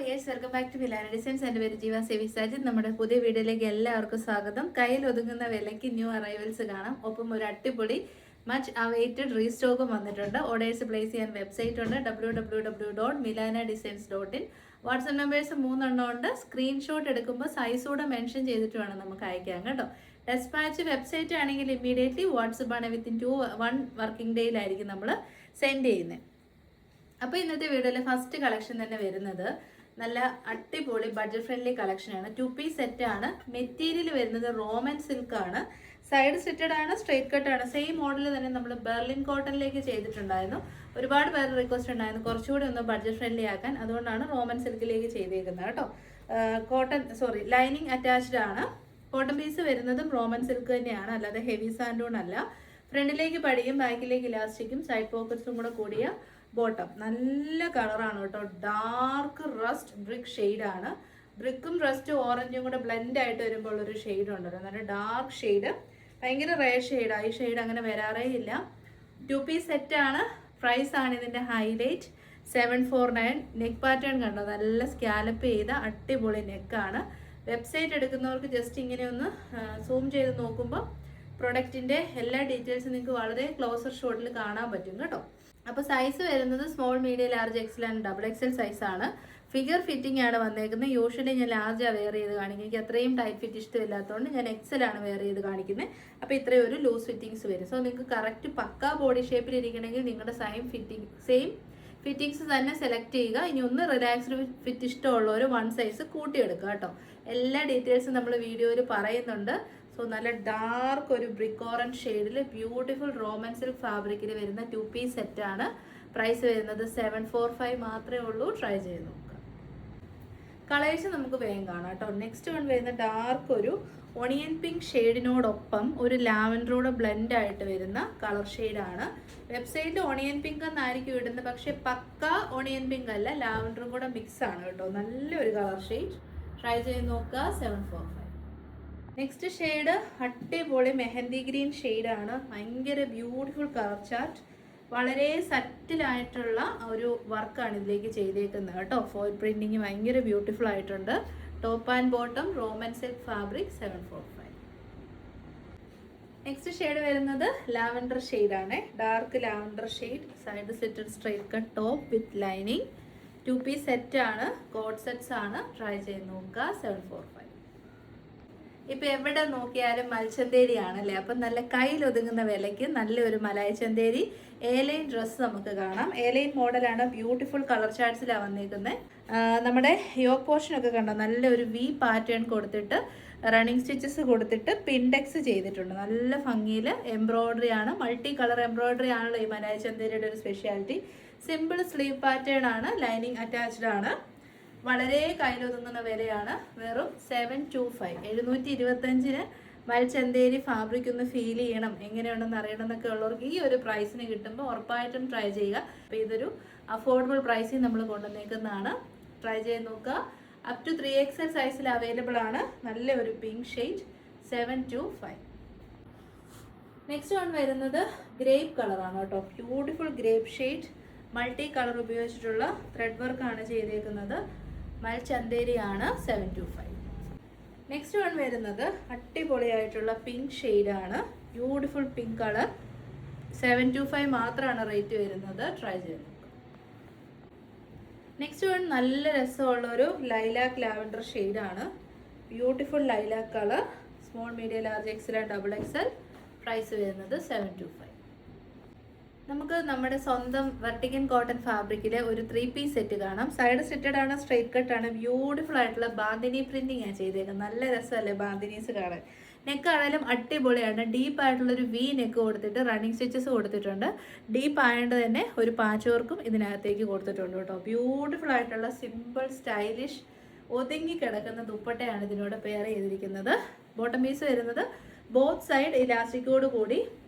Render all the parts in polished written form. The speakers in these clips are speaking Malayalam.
Dears, welcome back to Milana Designs. എൻ്റെ പേര് ജീവ സേവി സാജിദ്. നമ്മുടെ പുതിയ വീഡിയോയിലേക്ക് എല്ലാവർക്കും സ്വാഗതം. കയ്യിൽ ഒതുങ്ങുന്ന വിലയ്ക്ക് ന്യൂ അറൈവൽസ് കാണാം. ഒപ്പം ഒരു അടിപൊളി മച്ച് അവൈറ്റഡ് റീസ്റ്റോക്കും വന്നിട്ടുണ്ട്. ഓർഡേഴ്സ് പ്ലേസ് ചെയ്യാൻ വെബ്സൈറ്റ് ഉണ്ട്, www.milanadesigns.in. വാട്സപ്പ് നമ്പേഴ്സ് 3 എണ്ണം ഉണ്ട്. സ്ക്രീൻഷോട്ട് എടുക്കുമ്പോൾ സൈസ് കൂടെ മെൻഷൻ ചെയ്തിട്ട് വേണം നമുക്ക് അയക്കാം കേട്ടോ. ഡെസ്പാച്ച് വെബ്സൈറ്റ് ആണെങ്കിൽ ഇമ്മീഡിയറ്റ്ലി വാട്സപ്പ് ആണ്, വിത്തിൻ 1 വർക്കിംഗ് ഡേയിലായിരിക്കും നമ്മൾ സെൻഡ് ചെയ്യുന്നത്. അപ്പോൾ ഇന്നത്തെ വീഡിയോയിൽ ഫസ്റ്റ് കളക്ഷൻ തന്നെ വരുന്നത് നല്ല അടിപൊളി ബഡ്ജറ്റ് ഫ്രണ്ട്ലി കളക്ഷനാണ്. 2 പീസ് സെറ്റാണ്. മെറ്റീരിയൽ വരുന്നത് റോമൻ സിൽക്ക് ആണ്. സൈഡ് സ്റ്റിറ്റഡ് ആണ്, സ്ട്രേറ്റ് കട്ട് ആണ്. സെയിം മോഡൽ തന്നെ നമ്മൾ ബെർലിൻ കോട്ടണിലേക്ക് ചെയ്തിട്ടുണ്ടായിരുന്നു. ഒരുപാട് പേര് റിക്വസ്റ്റ് ഉണ്ടായിരുന്നു കുറച്ചുകൂടി ഒന്ന് ബഡ്ജറ്റ് ഫ്രണ്ട്ലി ആക്കാൻ. അതുകൊണ്ടാണ് റോമൻ സിൽക്കിലേക്ക് ചെയ്തേക്കുന്നത് കേട്ടോ. ലൈനിങ് അറ്റാച്ച്ഡ് ആണ്. കോട്ടൺ പീസ് വരുന്നതും റോമൻ സിൽക്ക് തന്നെയാണ്, അല്ലാതെ ഹെവി സാൻഡൂൺ അല്ല. ഫ്രണ്ടിലേക്ക് പടിയും ബാക്കിലേക്ക് ഇലാസ്റ്റിക്കും സൈഡ് പോക്കറ്റ്സും കൂടെ കൂടിയ ബോട്ടം. നല്ല കളറാണ് കേട്ടോ. ഡാർക്ക് റസ്റ്റ് ബ്രിക്ക് ഷെയ്ഡാണ്. ബ്രിക്കും റസ്റ്റും ഓറഞ്ചും കൂടെ ബ്ലെൻഡ് ആയിട്ട് വരുമ്പോൾ ഒരു ഷെയ്ഡ് ഉണ്ടല്ലോ, നല്ല ഡാർക്ക് ഷെയ്ഡ്. ഭയങ്കര റെയർ ഷെയ്ഡാണ്. ഈ ഷെയ്ഡ് അങ്ങനെ വരാറേ ഇല്ല. 2 പീസ് സെറ്റാണ്. പ്രൈസ് ആണ് ഇതിൻ്റെ ഹൈലൈറ്റ് 749. നെക്ക് പാറ്റേൺ കണ്ടോ, നല്ല സ്കാലപ്പ് ചെയ്ത അടിപൊളി നെക്കാണ്. വെബ്സൈറ്റ് എടുക്കുന്നവർക്ക് ജസ്റ്റ് ഇങ്ങനെ ഒന്ന് സൂം ചെയ്ത് നോക്കുമ്പോൾ പ്രൊഡക്റ്റിൻ്റെ എല്ലാ ഡീറ്റെയിൽസും നിങ്ങൾക്ക് വളരെ ക്ലോസർ ഷോട്ടിൽ കാണാൻ പറ്റും കേട്ടോ. അപ്പോൾ സൈസ് വരുന്നത് small, medium, large, Excel and XXL സൈസാണ്. ഫിഗർ ഫിറ്റിംഗ് ആണ് വന്നേക്കുന്നത്. യൂഷ്വലി ഞാൻ ലാർജാണ് വെയർ ചെയ്ത് കാണിക്കുന്നത്. എനിക്ക് അത്രയും ടൈറ്റ് ഫിറ്റ് ഇഷ്ടമില്ലാത്തതുകൊണ്ട് ഞാൻ XL ആണ് വെയർ ചെയ്ത് കാണിക്കുന്നത്. അപ്പോൾ ഇത്രയും ഒരു ലൂസ് ഫിറ്റിങ്സ് വരും. സോ നിങ്ങൾക്ക് കറക്റ്റ് പക്കാ ബോഡി ഷേപ്പിൽ ഇരിക്കണമെങ്കിൽ നിങ്ങളുടെ സെയിം ഫിറ്റിങ്സ് തന്നെ സെലക്ട് ചെയ്യുക. ഇനി ഒന്ന് റിലാക്സ്ഡ് ഫിറ്റ് ഇഷ്ടമുള്ളവർ 1 സൈസ് കൂട്ടിയെടുക്കുക കേട്ടോ. എല്ലാ ഡീറ്റെയിൽസും നമ്മൾ വീഡിയോയിൽ പറയുന്നുണ്ട്. സോ നല്ല ഡാർക്ക് ഒരു ബ്രിക്ക് ഓറഞ്ച് ഷെയ്ഡിൽ ബ്യൂട്ടിഫുൾ റോമൻ സിൽക്ക് ഫാബ്രിക്കിൽ വരുന്ന 2 പീസ് സെറ്റാണ്. പ്രൈസ് വരുന്നത് 745 മാത്രമേ ഉള്ളൂ. ട്രൈ ചെയ്ത് നോക്കുക. കളേഴ്സ് നമുക്ക് വേഗം കാണാം കേട്ടോ. നെക്സ്റ്റ് വൺ വരുന്ന ഡാർക്ക് ഒരു ഓണിയൻ പിങ്ക് ഷെയ്ഡിനോടൊപ്പം ഒരു ലാവൻഡറോടെ ബ്ലെൻഡ് ആയിട്ട് വരുന്ന കളർ ഷെയ്ഡാണ്. വെബ്സൈറ്റിൽ ഓണിയൻ പിങ്ക് എന്നായിരിക്കും ഇടുന്നത്, പക്ഷെ പക്ക ഓണിയൻ പിങ്ക് അല്ല, ലാവൻഡറും കൂടെ മിക്സ് ആണ് കേട്ടോ. നല്ലൊരു കളർ ഷെയ്ഡ്. ട്രൈ ചെയ്ത് നോക്കുക. 745. നെക്സ്റ്റ് ഷെയ്ഡ് അടിപൊളി മെഹന്തി ഗ്രീൻ ഷെയ്ഡാണ്. ഭയങ്കര ബ്യൂട്ടിഫുൾ കളർ ചാർട്ട്. വളരെ സറ്റിലായിട്ടുള്ള ഒരു വർക്കാണ് ഇതിലേക്ക് ചെയ്തേക്കുന്നത് കേട്ടോ. ഫോയിൽ പ്രിന്റിങ് ഭയങ്കര ബ്യൂട്ടിഫുൾ ആയിട്ടുണ്ട്. Top and bottom Roman silk fabric 745. Next shade വരുന്നത് ലാവൻഡർ ഷെയ്ഡാണ്. Dark lavender shade. Side slitted straight cut top with lining. 2 piece സെറ്റാണ്. കോഡ് സെറ്റ്സ് ആണ്. ട്രൈ ചെയ്ത് നോക്കുക. 745. ഇപ്പം എവിടെ നോക്കിയാലും മൽച്ചന്തേരി ആണല്ലേ. അപ്പം നല്ല കയ്യിലൊതുങ്ങുന്ന വിലയ്ക്ക് നല്ലൊരു മലായ ചന്തേരി എയർലൈൻ ഡ്രസ്സ് നമുക്ക് കാണാം. എയർലൈൻ മോഡലാണ്. ബ്യൂട്ടിഫുൾ കളർ ചാർട്ട്സിലാണ് വന്നിരിക്കുന്നത്. നമ്മുടെ യോക്ക് പോർഷനൊക്കെ കണ്ടോ, നല്ലൊരു വി പാറ്റേൺ കൊടുത്തിട്ട് റണ്ണിങ് സ്റ്റിച്ചസ് കൊടുത്തിട്ട് പിൻഡെക്സ് ചെയ്തിട്ടുണ്ട്. നല്ല ഭംഗിയിൽ എംബ്രോയ്ഡറി ആണ്. മൾട്ടി കളർ എംബ്രോയ്ഡറി ആണല്ലോ ഈ മലായ ചന്തേരിയുടെ ഒരു സ്പെഷ്യാലിറ്റി. സിമ്പിൾ സ്ലീവ് പാറ്റേൺ ആണ്. ലൈനിങ് അറ്റാച്ച്ഡ് ആണ്. വളരെ കയ്യിലൊതുങ്ങുന്ന വിലയാണ്. വെറും 725. 725-ന് മൽച്ചന്തേരി ഫാബ്രിക് ഒന്ന് ഫീൽ ചെയ്യണം, എങ്ങനെയുണ്ടെന്ന് അറിയണം എന്നൊക്കെ ഉള്ളവർക്ക് ഈ ഒരു പ്രൈസിന് കിട്ടുമ്പോൾ ഉറപ്പായിട്ടും ട്രൈ ചെയ്യുക. അപ്പോൾ ഇതൊരു അഫോർഡബിൾ പ്രൈസിൽ നമ്മൾ കൊണ്ടുവന്നേക്കുന്നതാണ്. ട്രൈ ചെയ്ത് നോക്കുക. അപ് ടു 3XL സൈസിൽ അവൈലബിൾ ആണ്. നല്ല ഒരു പിങ്ക് ഷെയ്ഡ് 725. നെക്സ്റ്റ് വൺ വരുന്നത് ഗ്രേപ്പ് കളറാണ് കേട്ടോ. Beautiful grape shade. Multi colour ഉപയോഗിച്ചിട്ടുള്ള ത്രെഡ് വർക്കാണ് ചെയ്തേക്കുന്നത്. മൽച്ചന്തേരിയാണ് 725. നെക്സ്റ്റ് വൺ വരുന്നത് അടിപൊളിയായിട്ടുള്ള പിങ്ക് ഷെയ്ഡാണ്. Beautiful pink colour. 725 മാത്രമാണ് റേറ്റ് വരുന്നത്. ട്രൈ ചെയ്ത് നോക്കുക. നെക്സ്റ്റ് വൺ നല്ല രസമുള്ള ഒരു ലൈലാക്ക് ലാവൻഡർ ഷെയ്ഡാണ്. Beautiful lilac colour. Small, medium, large, XL and XXL. Price വരുന്നത് 725. നമുക്ക് നമ്മുടെ സ്വന്തം വെർട്ടിക്കൻ കോട്ടൺ ഫാബ്രിക്കിലെ ഒരു 3 പീസ് സെറ്റ് കാണാം. സൈഡ് സ്റ്റിറ്റഡ് ആണ്, സ്ട്രൈറ്റ് കട്ട് ആണ്. ബ്യൂട്ടിഫുൾ ആയിട്ടുള്ള ബാന്തിനി പ്രിന്റിങ് ആണ് ചെയ്തേക്കുന്നത്. നല്ല രസമല്ലേ ബാന്തിനീസ് കാണാൻ. നെക്ക് ആണെങ്കിലും അടിപൊളിയാണ്. ഡീപ്പ് ആയിട്ടുള്ളൊരു വി നെക്ക് കൊടുത്തിട്ട് റണ്ണിങ് സ്റ്റിച്ചസ് കൊടുത്തിട്ടുണ്ട്. ഡീപ്പ് ആയതുകൊണ്ട് തന്നെ ഒരു പാച്ച് വർക്കും ഇതിനകത്തേക്ക് കൊടുത്തിട്ടുണ്ട് കേട്ടോ. ബ്യൂട്ടിഫുൾ ആയിട്ടുള്ള സിമ്പിൾ സ്റ്റൈലിഷ് ഒതുങ്ങി കിടക്കുന്ന ദുപ്പട്ടയാണ് ഇതിനോട് പെയർ ചെയ്തിരിക്കുന്നത്. ബോട്ടം പീസ് വരുന്നത് ബോത്ത് സൈഡ് ഇലാസ്റ്റിക്കോട് കൂടി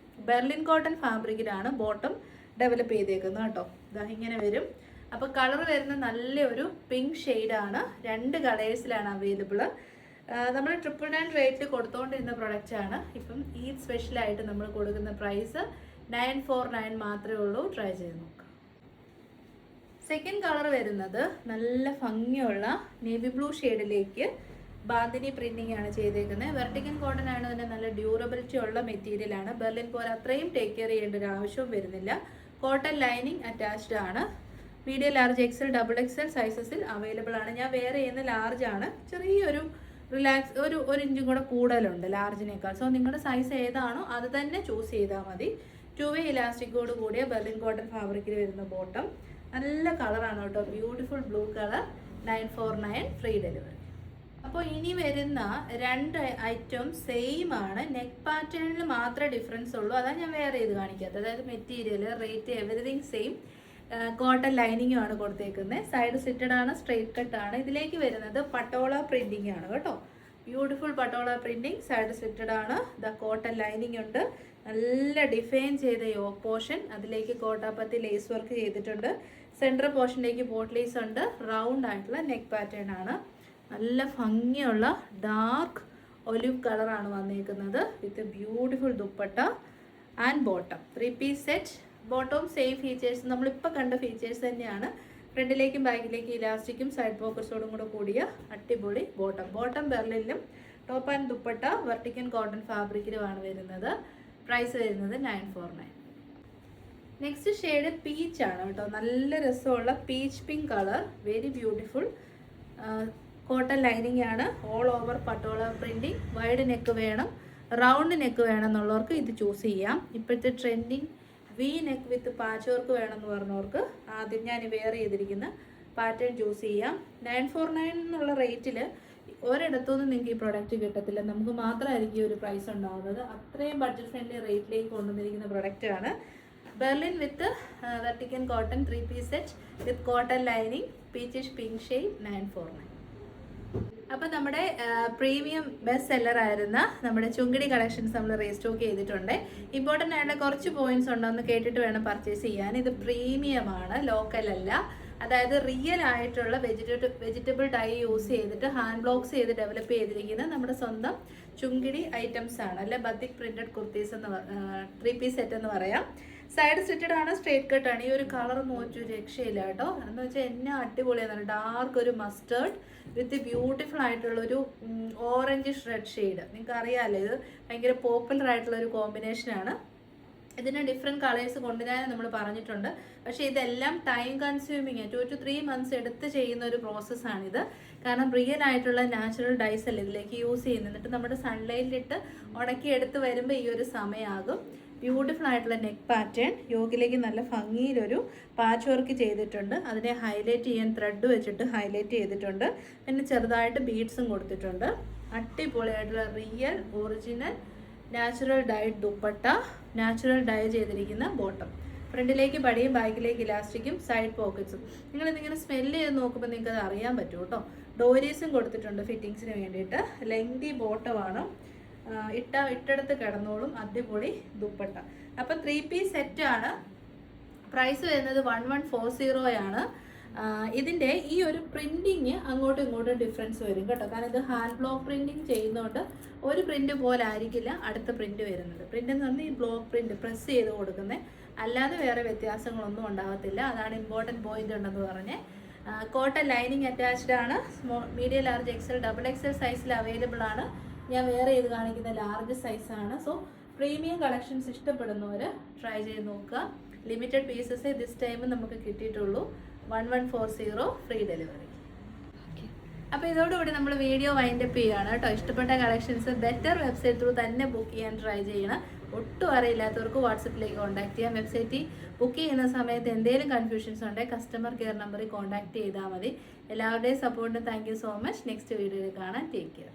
ബെർലിൻ കോട്ടൺ ഫാബ്രിക്കിലാണ് ബോട്ടം ഡെവലപ്പ് ചെയ്തേക്കുന്നത് കേട്ടോ. ഇതാ ഇങ്ങനെ വരും. അപ്പോൾ കളർ വരുന്ന നല്ലൊരു പിങ്ക് ഷെയ്ഡാണ്. 2 കളേഴ്സിലാണ് അവൈലബിൾ. നമ്മൾ 999 റേറ്റിൽ കൊടുത്തുകൊണ്ടിരുന്ന പ്രൊഡക്റ്റാണ്. ഇപ്പം ഈ സ്പെഷ്യലായിട്ട് നമ്മൾ കൊടുക്കുന്ന പ്രൈസ് 949 മാത്രമേ ഉള്ളൂ. ട്രൈ ചെയ്ത് നോക്കാം. സെക്കൻഡ് കളർ വരുന്നത് നല്ല ഭംഗിയുള്ള നേവി ബ്ലൂ ഷെയ്ഡിലേക്ക് ബാന്തിനി പ്രിന്റിംഗ് ആണ് ചെയ്തേക്കുന്നത്. വെർട്ടിക്കൻ കോട്ടൺ ആണ്, തന്നെ നല്ല ഡ്യൂറബിലിറ്റി ഉള്ള മെറ്റീരിയൽ ആണ്. ബെർലിൻ പോലെ അത്രയും ടേക്ക് കെയർ ചെയ്യേണ്ട ഒരു ആവശ്യവും വരുന്നില്ല. കോട്ടൺ ലൈനിങ് അറ്റാച്ച്ഡ് ആണ്. Medium, large, XL, double XL സൈസസിൽ അവൈലബിൾ ആണ്. ഞാൻ വേറെ ചെയ്യുന്ന ലാർജ് ആണ്. ചെറിയൊരു റിലാക്സ് ഒരു ഇഞ്ചും കൂടെ കൂടുതലുണ്ട് ലാർജിനേക്കാൾ. സോ നിങ്ങളുടെ സൈസ് ഏതാണോ അത് തന്നെ ചൂസ് ചെയ്താൽ മതി. 2-way ഇലാസ്റ്റിക്കോട് കൂടിയ ബെർലിൻ കോട്ടൺ ഫാബ്രിക്കിൽ വരുന്ന ബോട്ടം. നല്ല കളറാണ് കേട്ടോ, beautiful blue colour. 949 free delivery. അപ്പോൾ ഇനി വരുന്ന 2 ഐറ്റം സെയിം ആണ്. നെക്ക് പാറ്റേണിൽ മാത്രമേ ഡിഫറൻസ് ഉള്ളൂ. അതാണ് ഞാൻ വേറെ ചെയ്ത് കാണിക്കാത്തത്. അതായത് material, rate, everything same. Cotton ലൈനിങ്ങും ആണ് കൊടുത്തേക്കുന്നത്. സൈഡ് സ്ലിറ്റഡ് ആണ്, സ്ട്രെയിറ്റ് കട്ട് ആണ്. ഇതിലേക്ക് വരുന്നത് പട്ടോള പ്രിന്റിംഗ് ആണ് കേട്ടോ. Beautiful patola printing, side slitted ആണ്. ദ കോട്ടൺ ലൈനിങ് ഉണ്ട്. നല്ല ഡിഫൈൻ ചെയ്ത യോക്ക് പോർഷൻ, അതിലേക്ക് കോട്ടാപ്പത്തി ലേസ് വർക്ക് ചെയ്തിട്ടുണ്ട്. സെൻട്രൽ പോർഷനിലേക്ക് പോട്ട് ലേസ് ഉണ്ട്. റൗണ്ട് ആയിട്ടുള്ള നെക്ക് പാറ്റേൺ ആണ്. നല്ല ഭംഗിയുള്ള ഡാർക്ക് ഒലിവ് കളറാണ് വന്നേക്കുന്നത് വിത്ത് beautiful dupatta and bottom. 3-piece set. Bottom same features, നമ്മളിപ്പോൾ കണ്ട ഫീച്ചേഴ്സ് തന്നെയാണ്. ഫ്രണ്ടിലേക്കും ബാക്കിലേക്കും ഇലാസ്റ്റിക്കും സൈഡ് പോക്കറ്റ്സോടും കൂടെ കൂടിയ അടിപൊളി ബോട്ടം. ബോട്ടം ബെർലിനിലും ടോപ്പ് ആൻഡ് ദുപ്പട്ട വെർട്ടിക്കൻ കോട്ടൺ ഫാബ്രിക്കിലുമാണ് വരുന്നത്. പ്രൈസ് വരുന്നത് 949. നെക്സ്റ്റ് ഷെയ്ഡ് പീച്ച് ആണ് കേട്ടോ. നല്ല രസമുള്ള peach pink colour, very beautiful. Cotton lining ആണ്. All over patola printing. Wide neck വേണം, റൗണ്ട് നെക്ക് വേണം എന്നുള്ളവർക്ക് ഇത് ചൂസ് ചെയ്യാം. ഇപ്പോഴത്തെ trending V neck with patch work വേണമെന്ന് പറഞ്ഞവർക്ക് ആദ്യം ഞാൻ വെയർ ചെയ്തിരിക്കുന്ന പാറ്റേൺ ചൂസ് ചെയ്യാം. 949 എന്നുള്ള റേറ്റിൽ ഒരിടത്തുനിന്നും നിങ്ങൾക്ക് ഈ പ്രൊഡക്റ്റ് കിട്ടത്തില്ല. നമുക്ക് മാത്രമായിരിക്കും ഈ ഒരു പ്രൈസ് ഉണ്ടാകുന്നത്. അത്രയും ബഡ്ജറ്റ് ഫ്രണ്ട്ലി റേറ്റിലേക്ക് കൊണ്ടുവന്നിരിക്കുന്ന പ്രൊഡക്റ്റാണ്. ബെർലിൻ വിത്ത് വെർട്ടിക്കൻ കോട്ടൺ 3-piece സെറ്റ് വിത്ത് cotton lining, peachish pink shade, 949. അപ്പോൾ നമ്മുടെ പ്രീമിയം ബെസ്റ്റ് സെല്ലർ ആയിരുന്ന നമ്മുടെ ചുങ്കിടി കളക്ഷൻസ് നമ്മൾ റീസ്റ്റോക്ക് ചെയ്തിട്ടുണ്ട്. ഇമ്പോർട്ടൻ്റ് ആയിട്ടുള്ള കുറച്ച് പോയിന്റ്സ് ഉണ്ടോയെന്ന് കേട്ടിട്ട് വേണം പർച്ചേസ് ചെയ്യാൻ. ഇത് പ്രീമിയമാണ്, ലോക്കൽ അല്ല. അതായത് റിയൽ ആയിട്ടുള്ള വെജിറ്റബിൾ ഡൈ യൂസ് ചെയ്തിട്ട് ഹാൻഡ് ബ്ലോക്സ് ചെയ്ത് ഡെവലപ്പ് ചെയ്തിരിക്കുന്ന നമ്മുടെ സ്വന്തം ചുങ്കിടി ഐറ്റംസ് ആണ്. അല്ലെ ബത്തിക് പ്രിന്റഡ് കുർത്തീസ് എന്ന് 3-piece സെറ്റ് എന്ന് പറയാം. സൈഡ് സ്ലിറ്റഡ് ആണ്, സ്ട്രേറ്റ് കട്ട് ആണ്. ഈ ഒരു കളർ നോച്ചു രക്ഷയില്ല കേട്ടോ. എന്ന് വെച്ചാൽ എന്നെ അടിപൊളിയാണ്. ഡാർക്ക് ഒരു മസ്റ്റേർഡ് വിത്ത് ബ്യൂട്ടിഫുൾ ആയിട്ടുള്ളൊരു ഓറഞ്ചിഷ് റെഡ് ഷെയ്ഡ്. നിങ്ങൾക്ക് അറിയാമല്ലോ, ഇത് ഭയങ്കര പോപ്പുലർ ആയിട്ടുള്ള ഒരു കോമ്പിനേഷനാണ്. ഇതിന് ഡിഫറെൻറ്റ് കളേഴ്സ് കൊണ്ടുവരാൻ നമ്മൾ പറഞ്ഞിട്ടുണ്ട്. പക്ഷേ ഇതെല്ലാം ടൈം കൺസ്യൂമിങ് 2 to 3 months എടുത്ത് ചെയ്യുന്ന ഒരു പ്രോസസ്സാണിത്. കാരണം റിയൽ ആയിട്ടുള്ള നാച്ചുറൽ ഡൈസ് അല്ല ഇതിലേക്ക് യൂസ് ചെയ്യുന്നത്. എന്നിട്ട് നമ്മുടെ സൺലൈറ്റിലിട്ട് ഉണക്കി എടുത്ത് വരുമ്പോൾ ഈ ഒരു സമയമാകും. ബ്യൂട്ടിഫുൾ ആയിട്ടുള്ള നെക്ക് പാറ്റേൺ, യോഗിലേക്ക് നല്ല ഭംഗിയിലൊരു പാച്ച് വർക്ക് ചെയ്തിട്ടുണ്ട്. അതിനെ ഹൈലൈറ്റ് ചെയ്യാൻ ത്രെഡ് വെച്ചിട്ട് ഹൈലൈറ്റ് ചെയ്തിട്ടുണ്ട്. പിന്നെ ചെറുതായിട്ട് ബീഡ്സും കൊടുത്തിട്ടുണ്ട്. അടിപൊളിയായിട്ടുള്ള real original natural dyed dupatta, natural dye ചെയ്തിരിക്കുന്ന ബോട്ടം. ഫ്രണ്ടിലേക്ക് പടിയും ബാക്കിലേക്ക് ഇലാസ്റ്റിക്കും സൈഡ് പോക്കറ്റ്സും. നിങ്ങളിതിങ്ങനെ സ്മെല്ല് ചെയ്ത് നോക്കുമ്പോൾ നിങ്ങൾക്ക് അത് അറിയാൻ പറ്റും കേട്ടോ. ഡോരീസും കൊടുത്തിട്ടുണ്ട് ഫിറ്റിങ്സിന് വേണ്ടിയിട്ട്. ലെങ്തി ബോട്ടമാണ്. ഇട്ടടുത്ത് കിടന്നോളും. അടിപൊളി ദുപ്പട്ട. അപ്പം 3-piece സെറ്റാണ്. പ്രൈസ് വരുന്നത് 1140 ആണ്. ഇതിൻ്റെ ഈ ഒരു പ്രിൻറ്റിങ് അങ്ങോട്ടും ഇങ്ങോട്ടും ഡിഫറൻസ് വരും കേട്ടോ. കാരണം ഇത് ഹാൻഡ് ബ്ലോക്ക് പ്രിൻറ്റിങ് ചെയ്യുന്നതുകൊണ്ട് ഒരു പ്രിൻറ്റ് പോലെ ആയിരിക്കില്ല അടുത്ത പ്രിൻറ്റ് വരുന്നത്. പ്രിൻ്റ് എന്ന് പറഞ്ഞാൽ ഈ ബ്ലോക്ക് പ്രിൻറ്റ് പ്രസ് ചെയ്ത് കൊടുക്കുന്നത്, അല്ലാതെ വേറെ വ്യത്യാസങ്ങളൊന്നും ഉണ്ടാകത്തില്ല. അതാണ് ഇമ്പോർട്ടൻറ്റ് പോയിന്റ് ഉണ്ടെന്ന് പറഞ്ഞ്. കോട്ടൺ ലൈനിങ് അറ്റാച്ച്ഡ് ആണ്. Medium, large, XL, double XL സൈസിൽ അവൈലബിൾ ആണ്. ഞാൻ വേറെ ചെയ്ത് കാണിക്കുന്ന ലാർജ് സൈസാണ്. സോ പ്രീമിയം കളക്ഷൻസ് ഇഷ്ടപ്പെടുന്നവർ ട്രൈ ചെയ്ത് നോക്കുക. ലിമിറ്റഡ് പീസസ് ദിസ് ടൈം നമുക്ക് കിട്ടിയിട്ടുള്ളൂ. 1140 ഫ്രീ ഡെലിവറി. അപ്പോൾ ഇതോടുകൂടി നമ്മൾ വീഡിയോ വൈൻഡപ്പ് ചെയ്യുകയാണ് കേട്ടോ. ഇഷ്ടപ്പെട്ട കളക്ഷൻസ് ബെറ്റർ വെബ്സൈറ്റ് ത്രൂ തന്നെ ബുക്ക് ചെയ്യാൻ ട്രൈ ചെയ്യണം. ഒട്ടും അറിയില്ലാത്തവർക്ക് വാട്സപ്പിലേക്ക് കോൺടാക്ട് ചെയ്യാം. വെബ്സൈറ്റിൽ ബുക്ക് ചെയ്യുന്ന സമയത്ത് എന്തെങ്കിലും കൺഫ്യൂഷൻസ് ഉണ്ടെങ്കിൽ കസ്റ്റമർ കെയർ നമ്പറിൽ കോൺടാക്ട് ചെയ്താൽ മതി. എല്ലാവരുടെയും സപ്പോർട്ടിന് thank you so much. Next വീഡിയോയിൽ കാണാൻ. Take care.